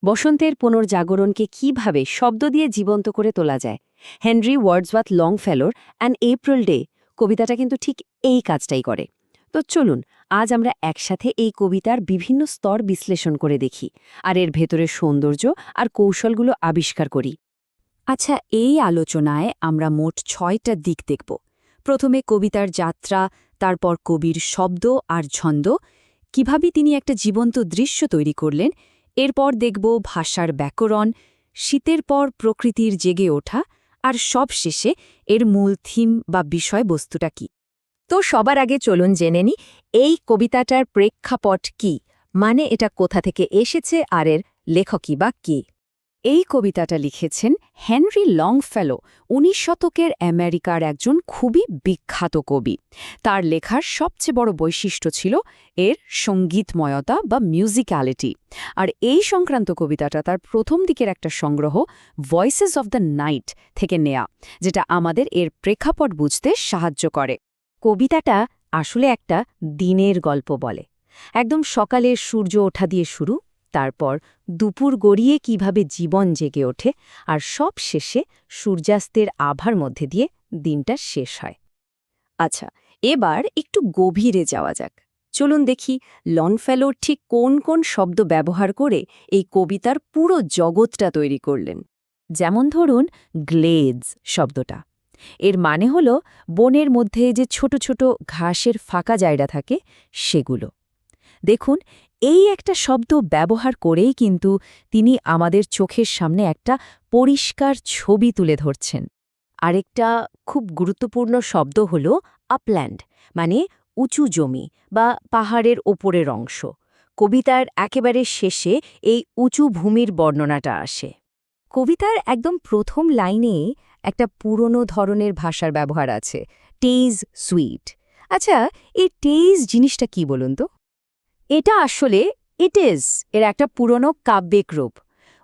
বসন্তের পুনর্জাগরণকে কিভাবে শব্দ দিয়ে জীবন্ত করে তোলা যায়। হেনরি ওয়ার্ডসওয়ার্থ লংফেলোর অ্যান এপ্রিল ডে কবিতাটা কিন্তু ঠিক এই কাজটাই করে। তো চলুন আজ আমরা একসাথে এই কবিতার বিভিন্ন স্তর বিশ্লেষণ করে দেখি আর এর ভেতরের সৌন্দর্য আর কৌশলগুলো আবিষ্কার করি। আচ্ছা, এই আলোচনায় আমরা মোট ৬টা দিক দেখব। প্রথমে কবিতার যাত্রা, তারপর কবির শব্দ আর ছন্দ, কিভাবে তিনি একটা জীবন্ত দৃশ্য তৈরি করলেন। এরপর দেখব ভাষার ব্যাকরণ, শীতের পর প্রকৃতির জেগে ওঠা, আর সবশেষে এর মূল থিম বা বিষয়বস্তুটা কি। তো সবার আগে চলুন জেনে নিই এই কবিতাটার প্রেক্ষাপট কি, মানে এটা কোথা থেকে এসেছে আর এর লেখকই বা কে। এই কবিতাটা লিখেছেন হেনরি লংফেলো, ১৯ শতকের আমেরিকার একজন খুবই বিখ্যাত কবি। তার লেখার সবচেয়ে বড় বৈশিষ্ট্য ছিল এর সঙ্গীতময়তা বা মিউজিক্যালিটি। আর এই সংক্রান্ত কবিতাটা তার প্রথম দিকের একটা সংগ্রহ ভয়েসেস অব দ্য নাইট থেকে নেয়া, যেটা আমাদের এর প্রেক্ষাপট বুঝতে সাহায্য করে। কবিতাটা আসলে একটা দিনের গল্প বলে। একদম সকালে সূর্য ওঠা দিয়ে শুরু, তারপর দুপুর গড়িয়ে কিভাবে জীবন জেগে ওঠে, আর সব শেষে সূর্যাস্তের আভার মধ্যে দিয়ে দিনটা শেষ হয়। আচ্ছা, এবার একটু গভীরে যাওয়া যাক। চলুন দেখি লংফেলো ঠিক কোন কোন শব্দ ব্যবহার করে এই কবিতার পুরো জগৎটা তৈরি করলেন। যেমন ধরুন গ্লেডস শব্দটা, এর মানে হল বনের মধ্যে যে ছোট ছোট ঘাসের ফাঁকা জায়গা থাকে সেগুলো। দেখুন, এই একটা শব্দ ব্যবহার করেই কিন্তু তিনি আমাদের চোখের সামনে একটা পরিষ্কার ছবি তুলে ধরছেন। আরেকটা খুব গুরুত্বপূর্ণ শব্দ হল আপল্যান্ড, মানে উঁচু জমি বা পাহাড়ের ওপরের অংশ। কবিতার একেবারে শেষে এই উঁচু ভূমির বর্ণনাটা আসে। কবিতার একদম প্রথম লাইনে একটা পুরনো ধরনের ভাষার ব্যবহার আছে, টেজ সুইট। আচ্ছা, এই টেজ জিনিসটা কি বলুন তো? এটা আসলে ইট ইজ এর একটা পুরনো কাব্যিক রূপ।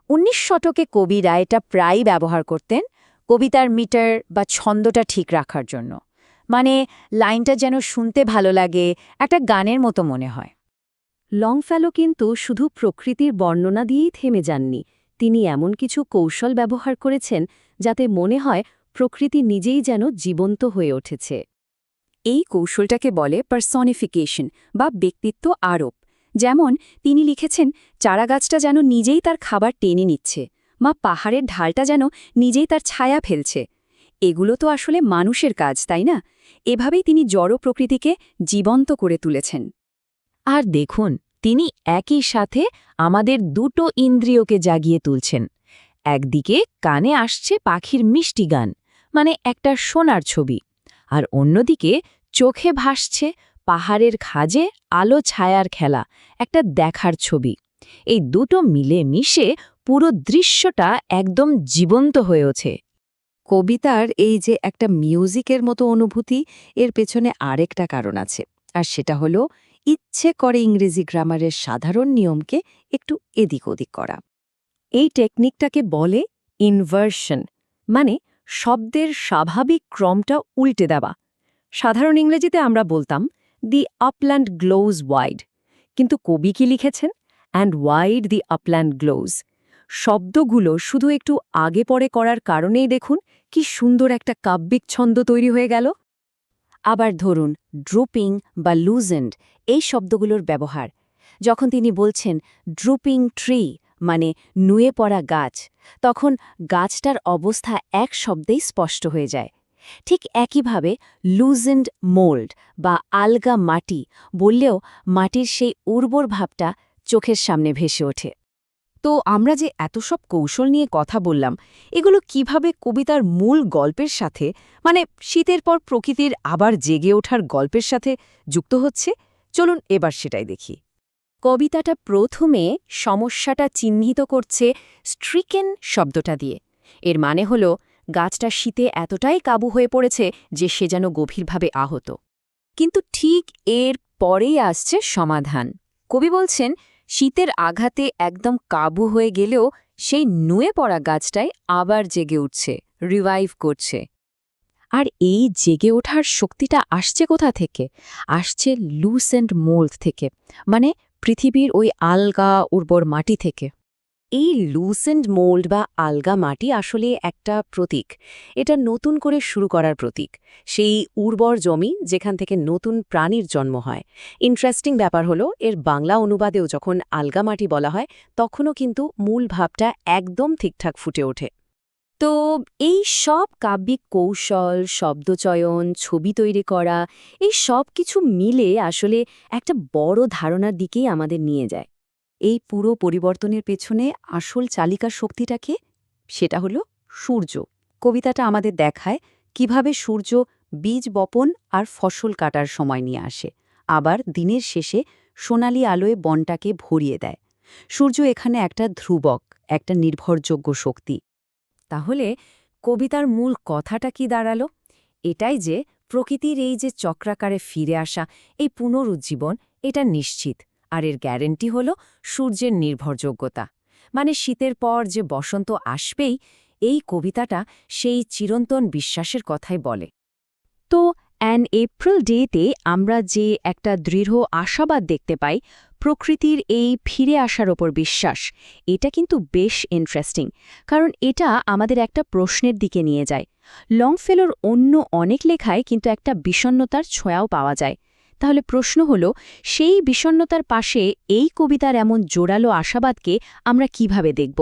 ১৯ শতকে কবিরা এটা প্রায় ব্যবহার করতেন কবিতার মিটার বা ছন্দটা ঠিক রাখার জন্য, মানে লাইনটা যেন শুনতে ভালো লাগে, একটা গানের মতো মনে হয়। লংফেলো কিন্তু শুধু প্রকৃতির বর্ণনা দিয়েই থেমে যাননি। তিনি এমন কিছু কৌশল ব্যবহার করেছেন যাতে মনে হয় প্রকৃতি নিজেই যেন জীবন্ত হয়ে উঠেছে। এই কৌশলটাকে বলে পার্সনিফিকেশন বা ব্যক্তিত্ব আরোপ। যেমন তিনি লিখেছেন চারাগাছটা যেন নিজেই তার খাবার টেনে নিচ্ছে, বা পাহাড়ের ঢালটা যেন নিজেই তার ছায়া ফেলছে। এগুলো তো আসলে মানুষের কাজ, তাই না? এভাবেই তিনি জড় প্রকৃতিকে জীবন্ত করে তুলেছেন। আর দেখুন, তিনি একই সাথে আমাদের দুটো ইন্দ্রিয়কে জাগিয়ে তুলছেন। একদিকে কানে আসছে পাখির মিষ্টি গান, মানে একটা সোনার ছবি, আর অন্যদিকে চোখে ভাসছে পাহাড়ের খাজে আলো ছায়ার খেলা, একটা দেখার ছবি। এই দুটো মিলে মিশে পুরো দৃশ্যটা একদম জীবন্ত হয়ে ওঠে। কবিতার এই যে একটা মিউজিকের মতো অনুভূতি, এর পেছনে আরেকটা কারণ আছে, আর সেটা হলো ইচ্ছে করে ইংরেজি গ্রামারের সাধারণ নিয়মকে একটু এদিক ওদিক করা। এই টেকনিকটাকে বলে ইনভার্সন, মানে শব্দের স্বাভাবিক ক্রমটা উল্টে দেওয়া। সাধারণ ইংরেজিতে আমরা বলতাম দি আপল্যান্ড গ্লোজ ওয়াইড, কিন্তু কবি কি লিখেছেন? And wide the upland gloss. শব্দগুলো শুধু একটু আগে পরে করার কারণেই দেখুন কি সুন্দর একটা কাব্যিক ছন্দ তৈরি হয়ে গেল। আবার ধরুন ড্রুপিং বা লুজেন্ড, এই শব্দগুলোর ব্যবহার। যখন তিনি বলছেন ড্রুপিং ট্রি, মানে নুয়ে পড়া গাছ, তখন গাছটার অবস্থা এক শব্দেই স্পষ্ট হয়ে যায়। ঠিক একইভাবে লুজেন্ড মোল্ড বা আলগা মাটি বললেও মাটির সেই উর্বর ভাবটা চোখের সামনে ভেসে ওঠে। তো আমরা যে এত সব কৌশল নিয়ে কথা বললাম, এগুলো কিভাবে কবিতার মূল গল্পের সাথে, মানে শীতের পর প্রকৃতির আবার জেগে ওঠার গল্পের সাথে যুক্ত হচ্ছে, চলুন এবার সেটাই দেখি। কবিতাটা প্রথমে সমস্যাটা চিহ্নিত করছে স্ট্রিকেন শব্দটা দিয়ে। এর মানে হল গাছটা শীতে এতটাই কাবু হয়ে পড়েছে যে সে যেন গভীরভাবে আহত। কিন্তু ঠিক এর পরেই আসছে সমাধান। কবি বলছেন শীতের আঘাতে একদম কাবু হয়ে গেলেও সেই নুয়ে পড়া গাছটাই আবার জেগে উঠছে, রিভাইভ করছে। আর এই জেগে ওঠার শক্তিটা আসছে কোথা থেকে? আসছে লুসেন্ট মোল্ড থেকে, মানে পৃথিবীর ওই আলগা উর্বর মাটি থেকে। এই লুসেন্ড মোল্ড বা আলগা মাটি আসলে একটা প্রতীক। এটা নতুন করে শুরু করার প্রতীক, সেই উর্বর জমি যেখান থেকে নতুন প্রাণীর জন্ম হয়। ইন্টারেস্টিং ব্যাপার হলো এর বাংলা অনুবাদেও যখন আলগা মাটি বলা হয় তখনও কিন্তু মূল ভাবটা একদম ঠিকঠাক ফুটে ওঠে। তো এই সব কাব্যিক কৌশল, শব্দচয়ন, ছবি তৈরি করা, এই সব কিছু মিলে আসলে একটা বড় ধারণার দিকেই আমাদের নিয়ে যায়। এই পুরো পরিবর্তনের পেছনে আসল চালিকা শক্তিটাকে, সেটা হলো সূর্য। কবিতাটা আমাদের দেখায় কিভাবে সূর্য বীজ বপন আর ফসল কাটার সময় নিয়ে আসে, আবার দিনের শেষে সোনালি আলোয় বনটাকে ভরিয়ে দেয়। সূর্য এখানে একটা ধ্রুবক, একটা নির্ভরযোগ্য শক্তি। তাহলে কবিতার মূল কথাটা কি দাঁড়ালো? এটাই যে প্রকৃতির এই যে চক্রাকারে ফিরে আসা, এই পুনরুজ্জীবন, এটা নিশ্চিত। আর এর গ্যারেন্টি হল সূর্যের নির্ভরযোগ্যতা। মানে শীতের পর যে বসন্ত আসবেই, এই কবিতাটা সেই চিরন্তন বিশ্বাসের কথাই বলে। তো অ্যান এপ্রিল ডেতে আমরা যে একটা দৃঢ় আশাবাদ দেখতে পাই, প্রকৃতির এই ফিরে আসার ওপর বিশ্বাস, এটা কিন্তু বেশ ইন্টারেস্টিং। কারণ এটা আমাদের একটা প্রশ্নের দিকে নিয়ে যায়। লংফেলোর অন্য অনেক লেখায় কিন্তু একটা বিষণ্ণতার ছোঁয়াও পাওয়া যায়। তাহলে প্রশ্ন হলো, সেই বিষণ্ণতার পাশে এই কবিতার এমন জোরালো আশাবাদকে আমরা কিভাবে দেখব?